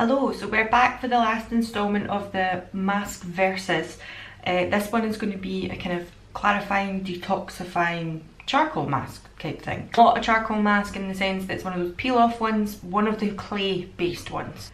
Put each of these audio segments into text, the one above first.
Hello, so we're back for the last instalment of the mask versus. This one is going to be a kind of clarifying, detoxifying charcoal mask type thing. Not a charcoal mask in the sense that it's one of those peel off ones, one of the clay based ones.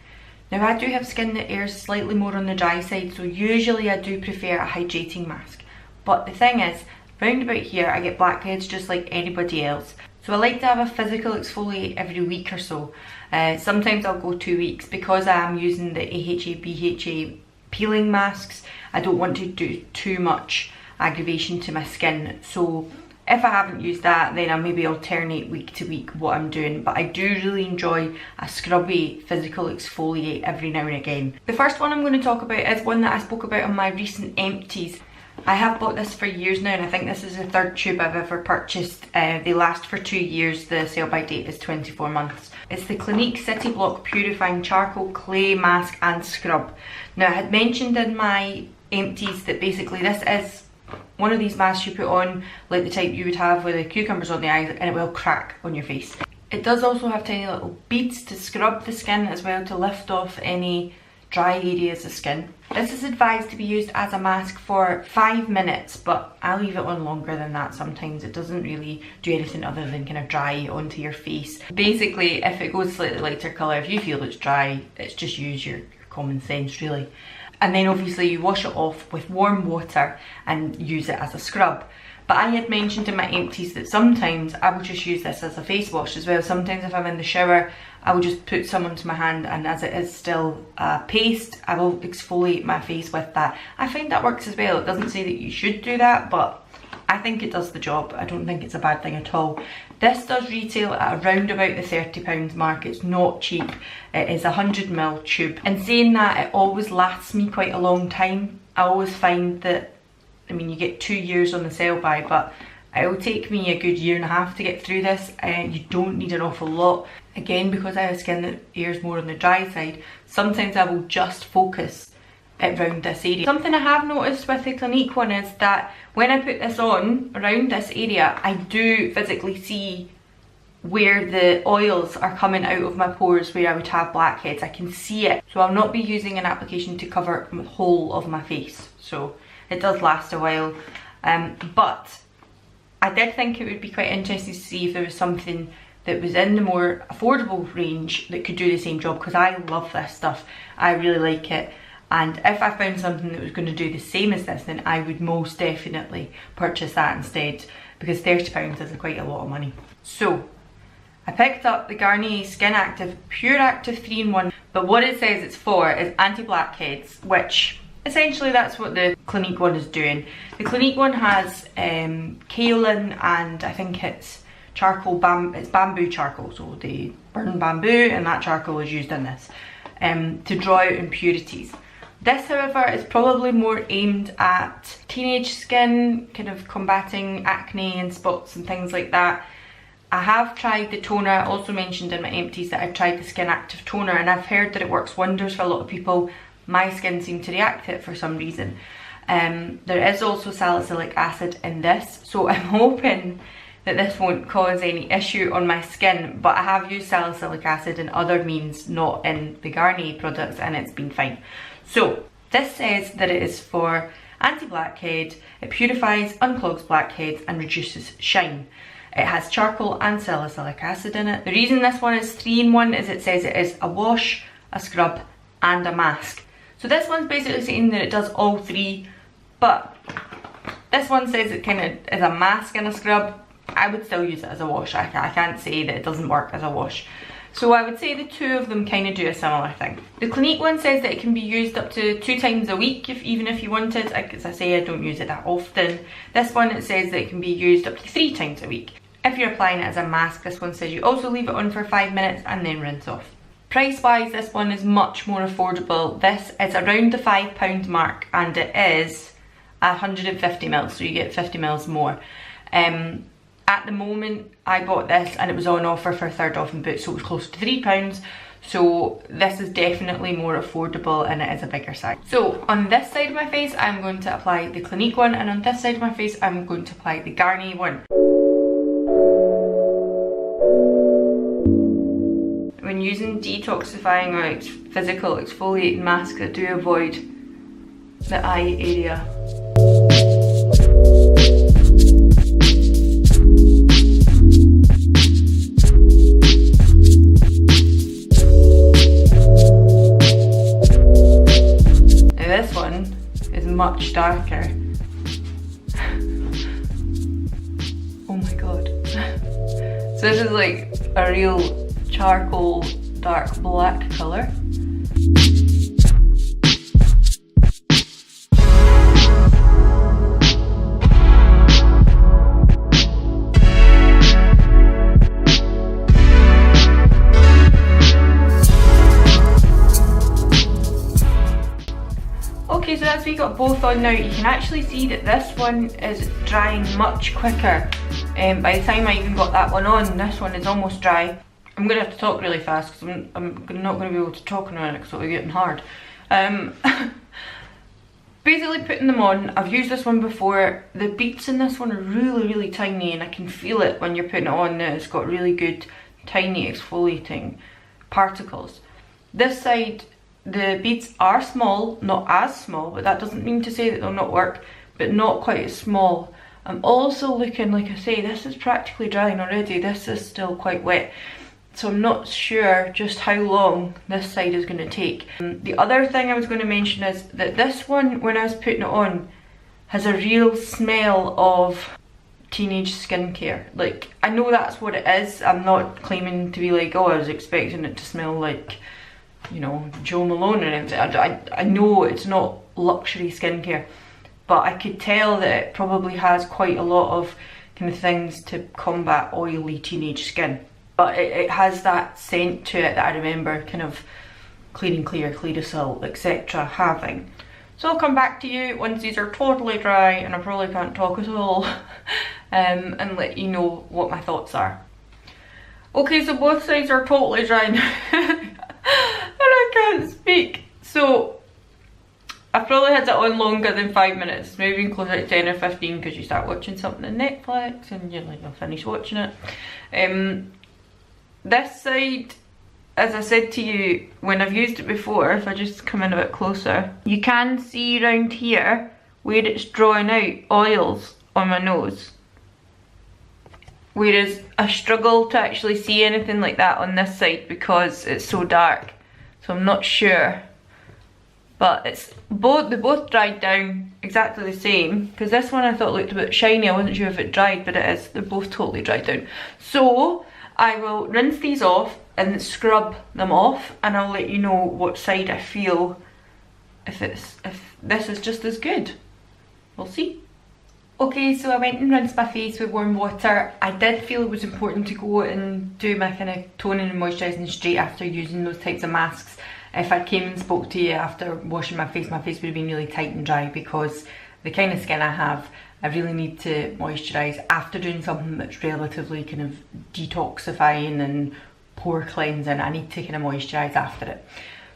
Now I do have skin that airs slightly more on the dry side, so usually I do prefer a hydrating mask. But the thing is, round about here I get blackheads just like anybody else. So I like to have a physical exfoliate every week or so. Sometimes I'll go 2 weeks because I am using the AHA, BHA peeling masks. I don't want to do too much aggravation to my skin. So if I haven't used that, then I maybe alternate week to week what I'm doing. But I do really enjoy a scrubby physical exfoliate every now and again. The first one I'm going to talk about is one that I spoke about on my recent empties. I have bought this for years now, and I think this is the third tube I've ever purchased. They last for 2 years, the sale by date is 24 months. It's the Clinique City Block Purifying Charcoal Clay Mask and Scrub. Now I had mentioned in my empties that basically this is one of these masks you put on, like the type you would have with the cucumbers on the eyes, and it will crack on your face. It does also have tiny little beads to scrub the skin as well, to lift off any dry areas of skin. This is advised to be used as a mask for 5 minutes, but I leave it on longer than that sometimes. It doesn't really do anything other than kind of dry onto your face. Basically, if it goes slightly lighter colour, if you feel it's dry, it's just use your common sense really. And then obviously you wash it off with warm water and use it as a scrub. But I had mentioned in my empties that sometimes I will just use this as a face wash as well. Sometimes if I'm in the shower, I will just put some onto my hand, and as it is still paste, I will exfoliate my face with that. I find that works as well. It doesn't say that you should do that, but I think it does the job. I don't think it's a bad thing at all. This does retail at around about the £30 mark. It's not cheap. It is a 100ml tube. And saying that, it always lasts me quite a long time. I always find that, I mean, you get 2 years on the sale by, but it will take me a good 1.5 years to get through this, and you don't need an awful lot. Again, because I have skin that airs more on the dry side, sometimes I will just focus it around this area. Something I have noticed with the Clinique one is that when I put this on around this area, I do physically see where the oils are coming out of my pores, where I would have blackheads. I can see it. So I'll not be using an application to cover the whole of my face. So it does last a while. But I did think it would be quite interesting to see if there was something that was in the more affordable range that could do the same job, because I love this stuff. I really like it. And if I found something that was going to do the same as this, then I would most definitely purchase that instead, because £30 is quite a lot of money. So I picked up the Garnier Skin Active Pure Active 3-in-1, but what it says it's for is anti-blackheads, which essentially that's what the Clinique one is doing. The Clinique one has kaolin, and I think it's charcoal, it's bamboo charcoal, so they burn bamboo and that charcoal is used in this to draw out impurities. This, however, is probably more aimed at teenage skin, kind of combating acne and spots and things like that. I have tried the toner. I also mentioned in my empties that I've tried the Skin Active toner, and I've heard that it works wonders for a lot of people. My skin seemed to react to it for some reason. There is also salicylic acid in this, so I'm hoping that this won't cause any issue on my skin, but I have used salicylic acid in other means, not in the Garnier products, and it's been fine. So this says that it is for anti-blackhead, it purifies, unclogs blackheads and reduces shine. It has charcoal and salicylic acid in it. The reason this one is 3-in-1 is it says it is a wash, a scrub and a mask. So this one's basically saying that it does all three, but this one says it kind of is a mask and a scrub. I would still use it as a wash. I can't say that it doesn't work as a wash. So I would say the two of them kind of do a similar thing. The Clinique one says that it can be used up to 2 times a week, even if you wanted. As I say, I don't use it that often. This one, it says that it can be used up to 3 times a week. If you're applying it as a mask, this one says you also leave it on for 5 minutes and then rinse off. Price wise, this one is much more affordable. This is around the £5 mark, and it is 150ml, so you get 50ml more. At the moment, I bought this and it was on offer for a third off in Boots, so it was close to £3. So this is definitely more affordable, and it is a bigger size. So on this side of my face, I'm going to apply the Clinique one, and on this side of my face, I'm going to apply the Garnier one. when using detoxifying or physical exfoliating masks, I do avoid the eye area. Now this one is much darker. Oh my god. So this is like a real charcoal dark black colour. Okay, so as we got both on now, you can actually see that this one is drying much quicker. By the time I even got that one on, this one is almost dry. I'm going to have to talk really fast because I'm not going to be able to talk in a minute because it'll be getting hard. Basically putting them on, I've used this one before. The beads in this one are really tiny, and I can feel it when you're putting it on now. It's got really good tiny exfoliating particles. This side, the beads are small, not as small, but that doesn't mean to say that they'll not work, but not quite as small. I'm also looking, like I say, this is practically drying already. This is still quite wet. So I'm not sure just how long this side is going to take. The other thing I was going to mention is that this one, when I was putting it on, has a real smell of teenage skincare. Like, I know that's what it is. I'm not claiming to be like, oh, I was expecting it to smell like, you know, Joe Malone or anything. I know it's not luxury skincare, but I could tell that it probably has quite a lot of kind of things to combat oily teenage skin. But it has that scent to it that I remember kind of Clean and Clear, Clearasil, etc. having. So I'll come back to you once these are totally dry and I probably can't talk at all and let you know what my thoughts are. Okay, so both sides are totally dry now and I can't speak. So I've probably had it on longer than 5 minutes, maybe even closer to 10 or 15 because you start watching something on Netflix and you're like, I'll finish watching it. This side, as I said to you, when I've used it before, if I just come in a bit closer, you can see around here where it's drawing out oils on my nose. Whereas I struggle to actually see anything like that on this side because it's so dark. So I'm not sure. But it's they both dried down exactly the same, because this one I thought looked a bit shiny. I wasn't sure if it dried, but it is. They're both totally dried down. So I will rinse these off and scrub them off, and I'll let you know what side I feel, if this is just as good. We'll see. Okay, so I went and rinsed my face with warm water. I did feel it was important to go and do my kind of toning and moisturising straight after using those types of masks. If I came and spoke to you after washing my face would have been really tight and dry, because the kind of skin I have, I really need to moisturise after doing something that's relatively kind of detoxifying and pore cleansing. I need to kind of moisturise after it.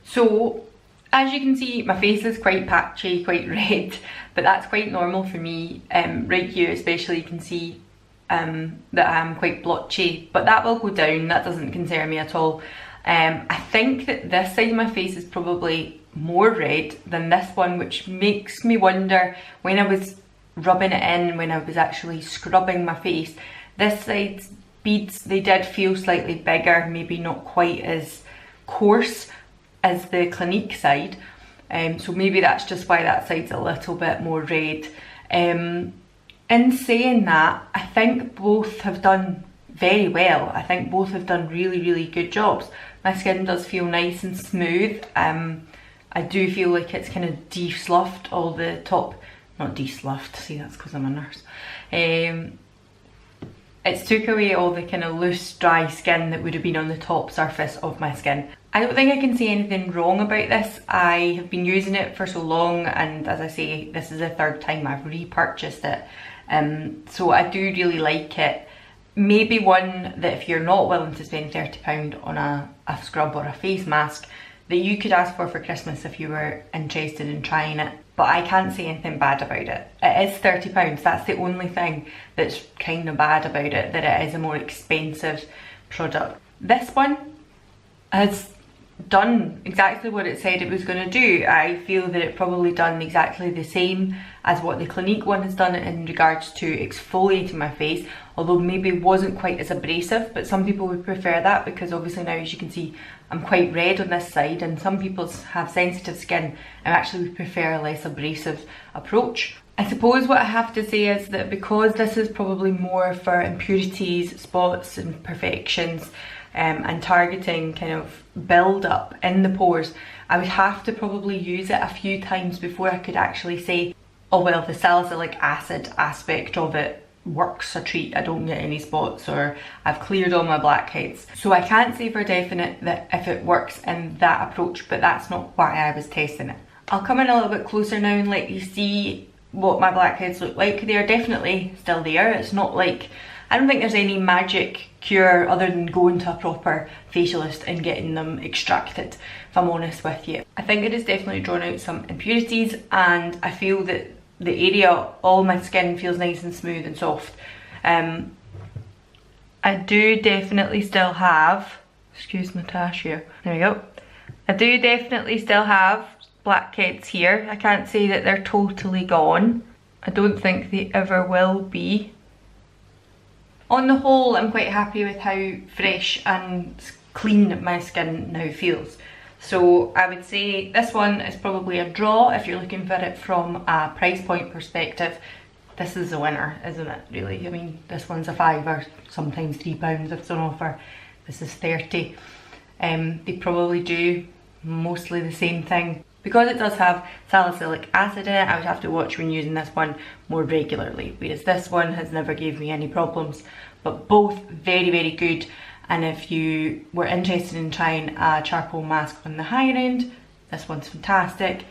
So as you can see, my face is quite patchy, quite red, but that's quite normal for me. Right here especially, you can see that I'm quite blotchy, but that will go down. That doesn't concern me at all. I think that this side of my face is probably more red than this one, which makes me wonder, when I was rubbing it in, when I was actually scrubbing my face, this side's beads, they did feel slightly bigger, maybe not quite as coarse as the Clinique side. So maybe that's just why that side's a little bit more red. In saying that, I think both have done very well. I think both have done really good jobs. My skin does feel nice and smooth. I do feel like it's kind of de-sloughed all the top, not de-sloughed, see, that's because I'm a nurse. It's took away all the kind of loose, dry skin that would have been on the top surface of my skin. I don't think I can say anything wrong about this. I have been using it for so long, and as I say, this is the third time I've repurchased it. So I do really like it. Maybe one that if you're not willing to spend £30 on a scrub or a face mask, that you could ask for Christmas if you were interested in trying it. But I can't say anything bad about it. It is £30, that's the only thing that's kind of bad about it, that it is a more expensive product. This one, has done exactly what it said it was going to do. I feel that it probably done exactly the same as what the Clinique one has done in regards to exfoliating my face, although maybe wasn't quite as abrasive, but some people would prefer that because obviously now, as you can see, I'm quite red on this side, and some people have sensitive skin and actually would prefer a less abrasive approach. I suppose what I have to say is that because this is probably more for impurities, spots, imperfections, and targeting kind of build up in the pores, I would have to probably use it a few times before I could actually say, oh well, the salicylic acid aspect of it works a treat, I don't get any spots, or I've cleared all my blackheads. So I can't say for definite that if it works in that approach, but that's not why I was testing it. I'll come in a little bit closer now and let you see what my blackheads look like. They are definitely still there. It's not like, I don't think there's any magic cure other than going to a proper facialist and getting them extracted, if I'm honest with you. I think it has definitely drawn out some impurities, and I feel that the area, all my skin feels nice and smooth and soft. I do definitely still have, excuse my tash here, there we go. I do definitely still have blackheads here. I can't say that they're totally gone. I don't think they ever will be. On the whole, I'm quite happy with how fresh and clean my skin now feels. So I would say this one is probably a draw if you're looking for it from a price point perspective. This is a winner, isn't it, really? I mean, this one's a £5 or sometimes £3 if it's on offer. This is 30. They probably do mostly the same thing. Because it does have salicylic acid in it, I would have to watch when using this one more regularly, whereas this one has never gave me any problems. But both very, very good. And if you were interested in trying a charcoal mask on the higher end, this one's fantastic.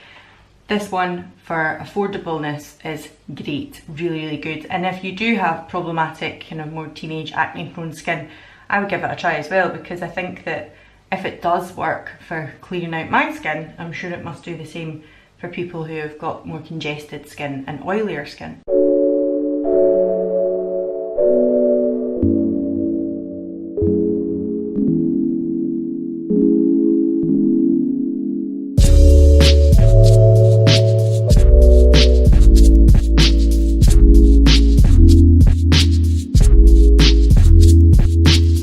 This one, for affordableness, is great, really, really good. And if you do have problematic, kind of more teenage acne prone skin, I would give it a try as well, because I think that if it does work for clearing out my skin, I'm sure it must do the same for people who have got more congested skin and oilier skin.